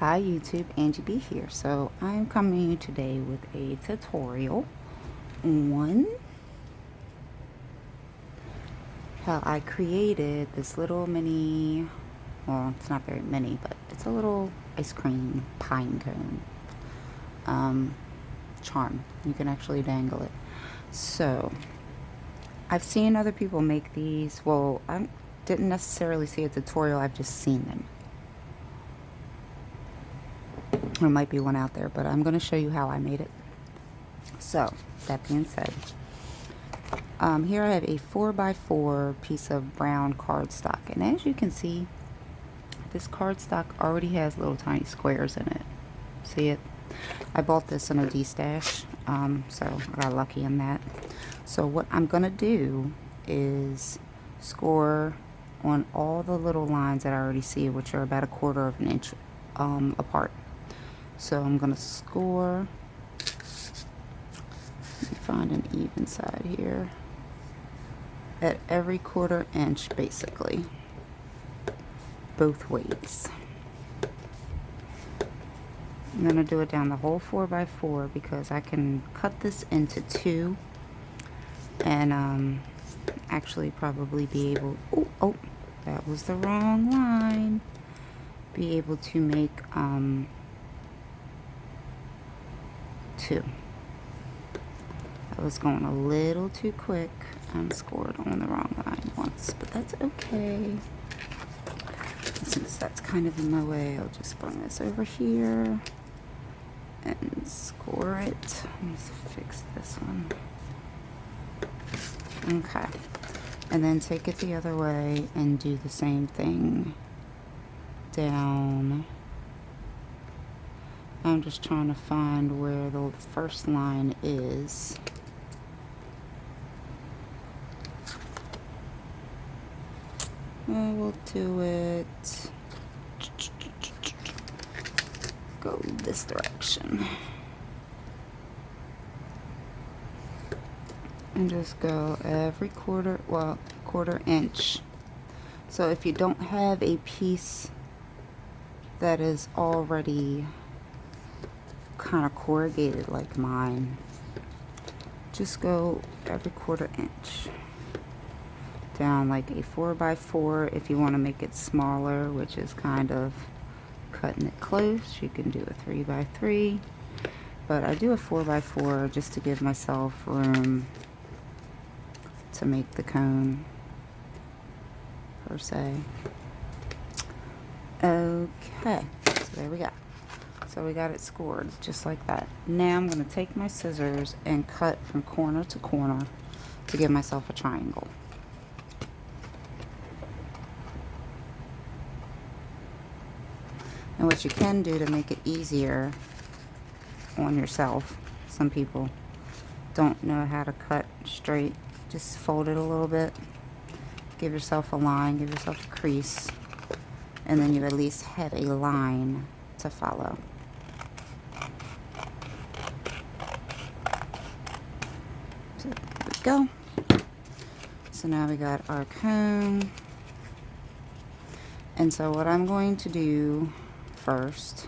Hi YouTube, Angie B here. So I'm coming to you today with a tutorial on how I created this little mini, well it's not very mini, but it's a little ice cream pine cone charm. You can actually dangle it. So I've seen other people make these. Well, I didn't necessarily see a tutorial, I've just seen them. There might be one out there, but I'm going to show you how I made it. So, that being said, here I have a 4x4 piece of brown cardstock. And as you can see, this cardstock already has little tiny squares in it. See it? I bought this in a D-stash, so I got lucky in that. So what I'm going to do is score on all the little lines that I already see, which are about 1/4 of an inch apart. So I'm going to score, let me find an even side here, at every 1/4 inch basically, both ways. I'm going to do it down the whole 4x4 because I can cut this into 2 and actually probably be able, oh, that was the wrong line, be able to make 2. I was going a little too quick and scored on the wrong line once, but that's okay. Since that's kind of in my way, I'll just bring this over here and score it. Let me fix this one. Okay. And then take it the other way and do the same thing down. I'm just trying to find where the first line is. We'll do it, go this direction. And just go every 1/4 inch. So if you don't have a piece that is already kind of corrugated like mine, just go every 1/4 inch down, like a 4x4. If you want to make it smaller, which is kind of cutting it close, you can do a 3x3, but I do a 4x4 just to give myself room to make the cone per se. Okay, so there we go. So we got it scored just like that. Now I'm going to take my scissors and cut from corner to corner to give myself a triangle. And what you can do to make it easier on yourself, some people don't know how to cut straight, just fold it a little bit, give yourself a line, give yourself a crease, and then you at least have a line to follow. So there we go. So now we got our cone. And so what I'm going to do first,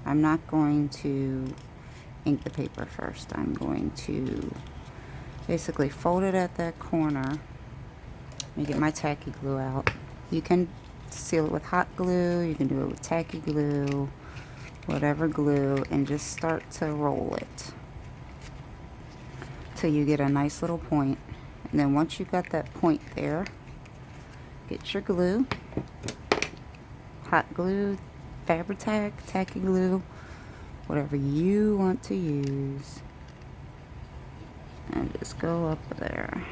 I'm not going to ink the paper first. I'm going to basically fold it at that corner. Let me get my tacky glue out. You can seal it with hot glue, you can do it with tacky glue, whatever glue, and just start to roll it till you get a nice little point. And then once you got that point there, get your glue, hot glue, Fabri-Tac, tacky glue, whatever you want to use, and just go up there.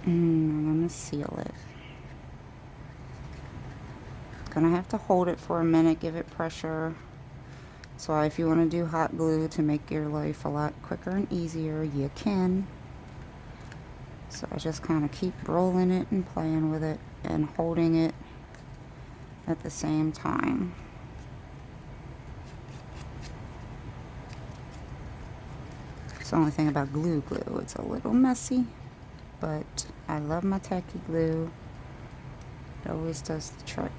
I'm gonna seal it. Gonna have to hold it for a minute, give it pressure. So if you want to do hot glue to make your life a lot quicker and easier, you can. So I just kind of keep rolling it and playing with it and holding it at the same time. It's the only thing about glue, it's a little messy, but I love my tacky glue It always does the trick.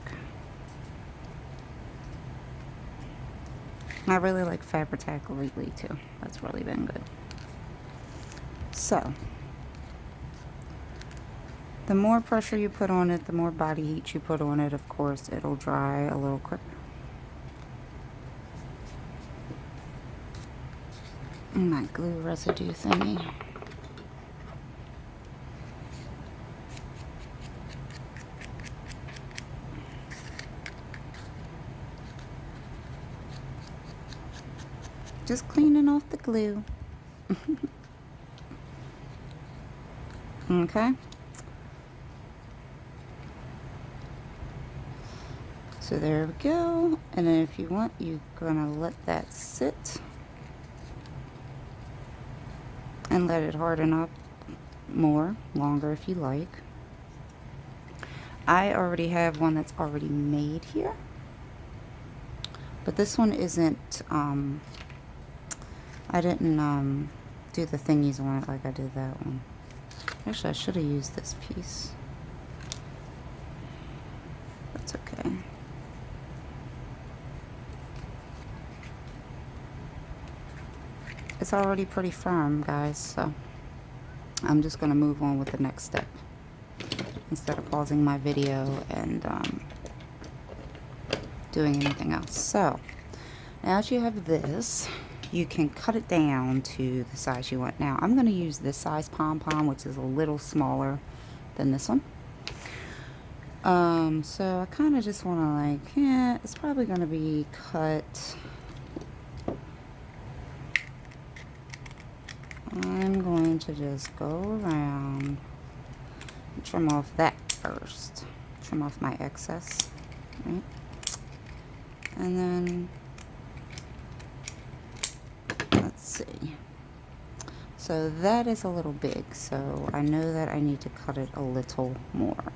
I really like Fabri-Tac lately too. That's really been good. So, the more pressure you put on it, the more body heat you put on it, of course, it'll dry a little quicker. My glue residue thingy. Just cleaning off the glue. Okay. So there we go. And then if you want, you're gonna let that sit and let it harden up longer if you like. I already have one that's already made here, but this one isn't, I didn't do the thingies on it like I did that one. Actually, I should have used this piece. That's okay. It's already pretty firm, guys, so I'm just going to move on with the next step instead of pausing my video and doing anything else. So, now that you have this, you can cut it down to the size you want. Now, I'm going to use this size pom-pom, which is a little smaller than this one. So I kind of just want to like, yeah, it's probably going to be cut. I'm going to just go around and trim off that first. Trim off my excess, right? And then, let's see. So that is a little big, so I know that I need to cut it a little more.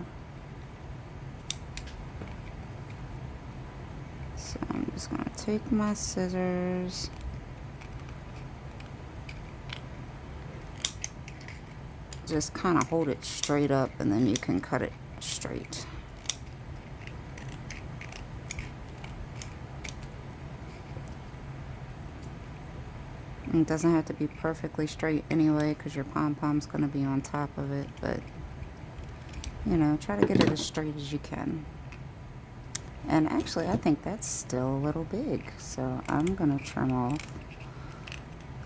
So I'm just going to take my scissors. Just kind of hold it straight up and then you can cut it straight. And it doesn't have to be perfectly straight anyway because your pom-pom's going to be on top of it, but you know, try to get it as straight as you can. And actually, I think that's still a little big, so I'm going to trim off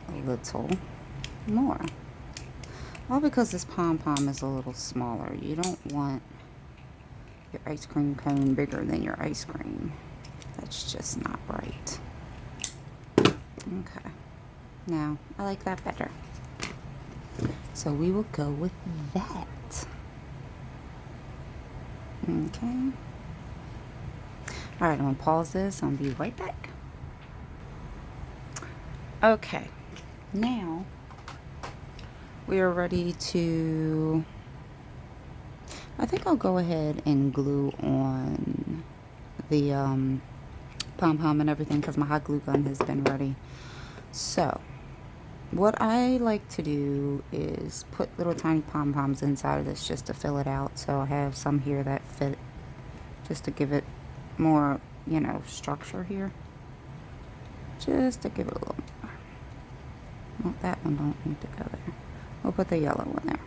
a little more. All because this pom-pom is a little smaller. You don't want your ice cream cone bigger than your ice cream. That's just not right. Okay. Now, I like that better. So we will go with that. Okay. Alright, I'm going to pause this. I'll be right back. Okay. Now, we are ready to, I think I'll go ahead and glue on the pom-pom and everything because my hot glue gun has been ready. So, what I like to do is put little tiny pom-poms inside of this just to fill it out. So I have some here that fit just to give it more, you know, structure here. Just to give it a little more. Well, that one don't need to go there. We'll put the yellow one there.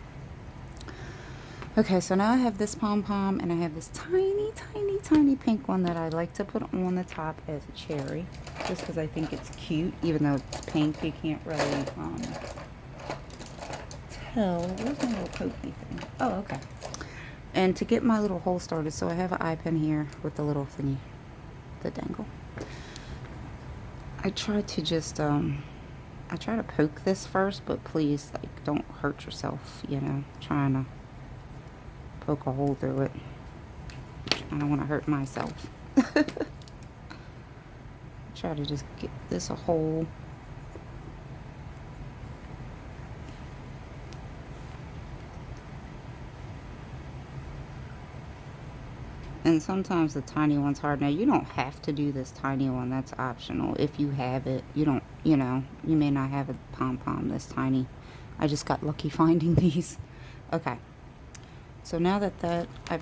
Okay, so now I have this pom-pom and I have this tiny, tiny, tiny pink one that I like to put on the top as a cherry. Just because I think it's cute, even though it's pink, you can't really tell. Where's my little pokey thing? Oh, okay. And to get my little hole started, so I have an eye pin here with the little thingy, the dangle. I try to just, I try to poke this first, but please, like, don't hurt yourself, you know, trying to poke a hole through it. I don't want to hurt myself. Try to just get this a hole. And sometimes the tiny one's hard. Now, you don't have to do this tiny one. That's optional. If you have it, you don't, you know, you may not have a pom-pom this tiny. I just got lucky finding these. Okay. So now that I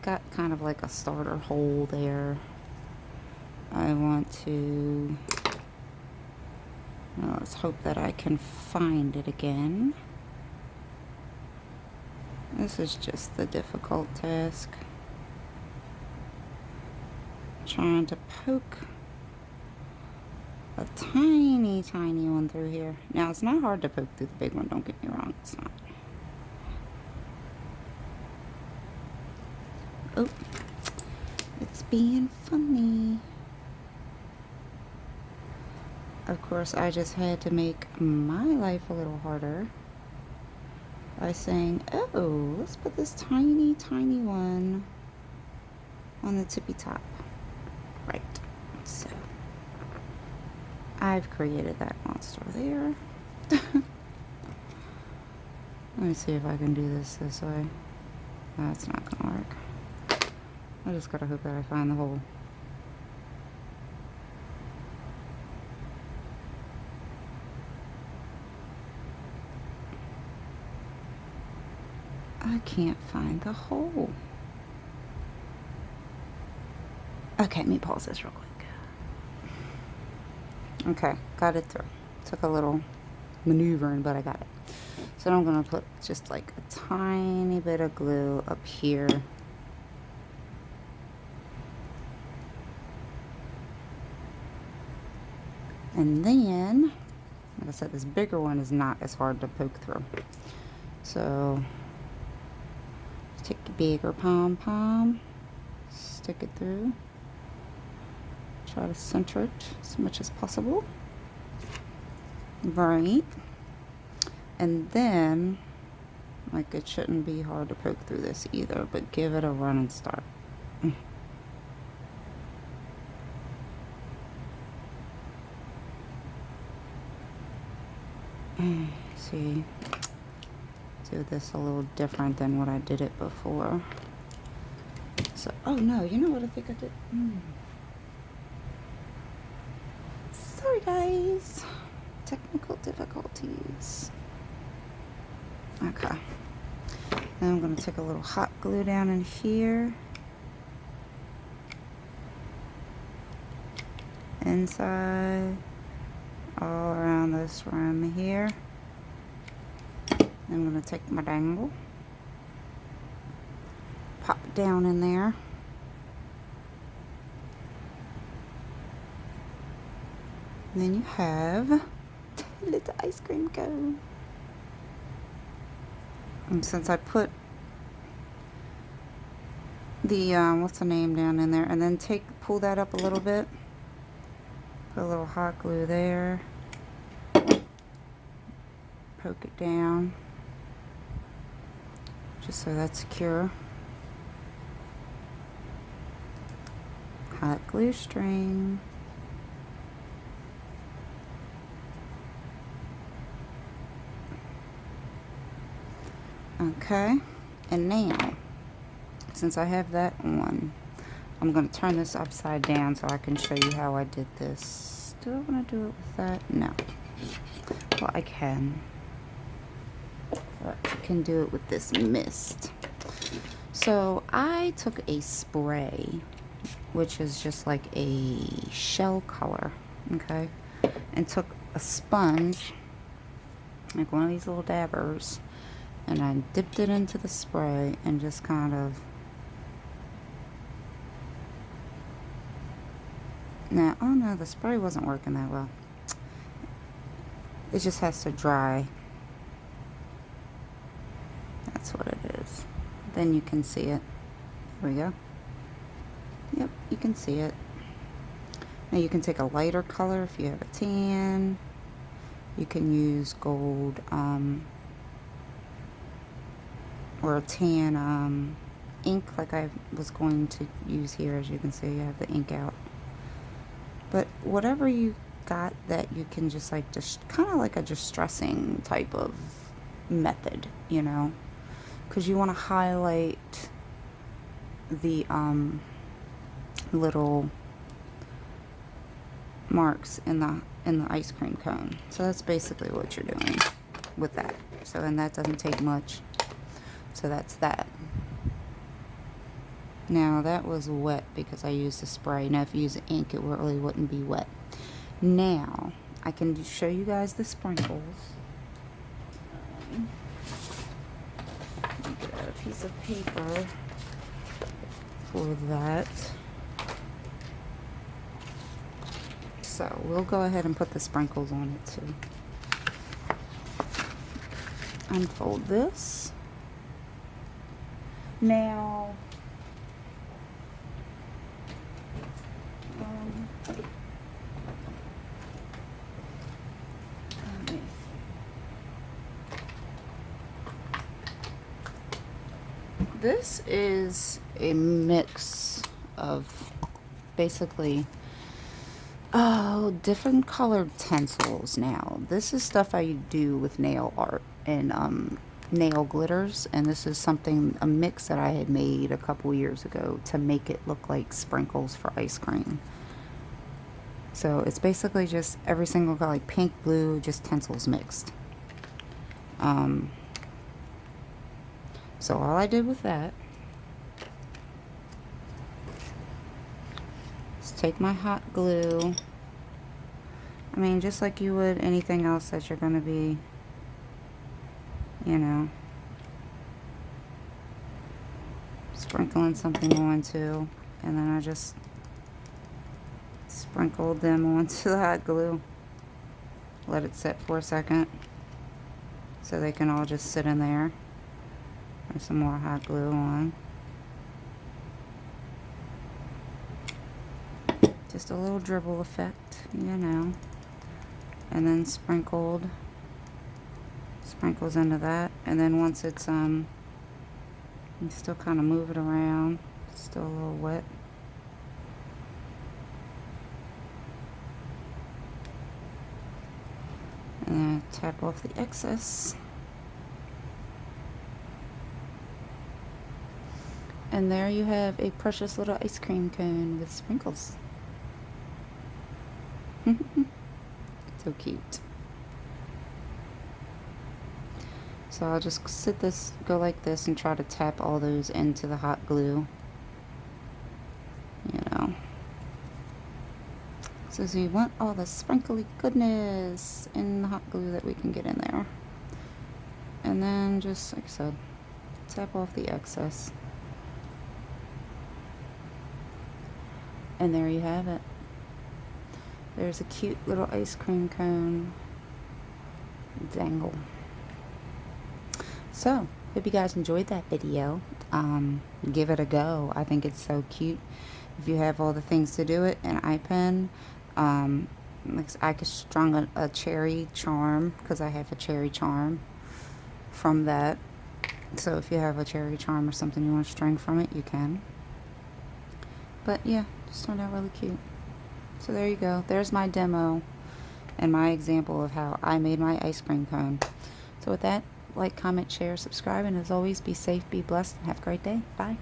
got kind of like a starter hole there, I want to, well, let's hope that I can find it again. This is just the difficult task. Trying to poke a tiny, tiny one through here. Now, it's not hard to poke through the big one, don't get me wrong, it's not. Oh, it's being funny. Of course, I just had to make my life a little harder by saying, oh, let's put this tiny, tiny one on the tippy top. Right. So, I've created that monster there. Let me see if I can do this way. That's not gonna work. I just gotta hope that I find the hole. I can't find the hole. Okay, let me pause this real quick. Okay, got it through. Took a little maneuvering, but I got it. So I'm gonna put just like a tiny bit of glue up here. And then, like I said, this bigger one is not as hard to poke through. So, take a bigger pom-pom, stick it through. Try to center it as much as possible. Right. And then, like, it shouldn't be hard to poke through this either, but give it a running start. See, do this a little different than what I did it before. So, oh no, you know what I think I did? Sorry guys, technical difficulties. Okay, now I'm going to take a little hot glue down in here, inside, all around this rim here. I'm going to take my dangle, pop it down in there. And then you have a little ice cream cone. And since I put the, what's the name down in there, and then pull that up a little bit, put a little hot glue there, poke it down, just so that's secure. Hot glue string. Okay, and now, since I have that on, I'm going to turn this upside down so I can show you how I did this. Do I want to do it with that? No. Well, I can. But I can do it with this mist. So I took a spray, which is just like a shell color, okay, and took a sponge, like one of these little dabbers, and I dipped it into the spray and just kind of, now, oh no, the spray wasn't working that well. It just has to dry. That's what it is. Then you can see it. There we go. Yep, you can see it. Now you can take a lighter color if you have a tan. You can use gold, or a tan ink like I was going to use here. As you can see, I have the ink out. But whatever you got that you can just like, just kind of like a distressing type of method, you know, because you want to highlight the little marks in the ice cream cone. So that's basically what you're doing with that. So, and that doesn't take much. So that's that. Now that was wet because I used a spray. Now if you use ink, it really wouldn't be wet. Now I can show you guys the sprinkles. Let me get out a piece of paper for that. So we'll go ahead and put the sprinkles on it too. Unfold this. Now, this is a mix of basically different colored stencils. Now this is stuff I do with nail art and nail glitters, and this is a mix that I had made a couple years ago to make it look like sprinkles for ice cream. So it's basically just every single color, like pink, blue, just stencils mixed. So all I did with that is take my hot glue. I mean, just like you would anything else that you're going to be, you know, sprinkling something onto. And then I just sprinkled them onto the hot glue. Let it sit for a second so they can all just sit in there. There's some more hot glue on. Just a little dribble effect, you know. And then sprinkles into that. And then once it's you still kind of move it around. It's still a little wet. And then tap off the excess. And there you have a precious little ice cream cone with sprinkles. So cute. So I'll just go like this and try to tap all those into the hot glue. You know. So we want all the sprinkly goodness in the hot glue that we can get in there. And then just, like I said, tap off the excess. And there you have it. There's a cute little ice cream cone dangle. So, hope you guys enjoyed that video. Give it a go. I think it's so cute. If you have all the things to do it, an eye pen, I could strung a cherry charm, because I have a cherry charm from that. So if you have a cherry charm or something you want to string from it, you can. But yeah, just turned out really cute. So there you go. There's my demo and my example of how I made my ice cream cone. So with that, like, comment, share, subscribe, and as always, be safe, be blessed, and have a great day. Bye.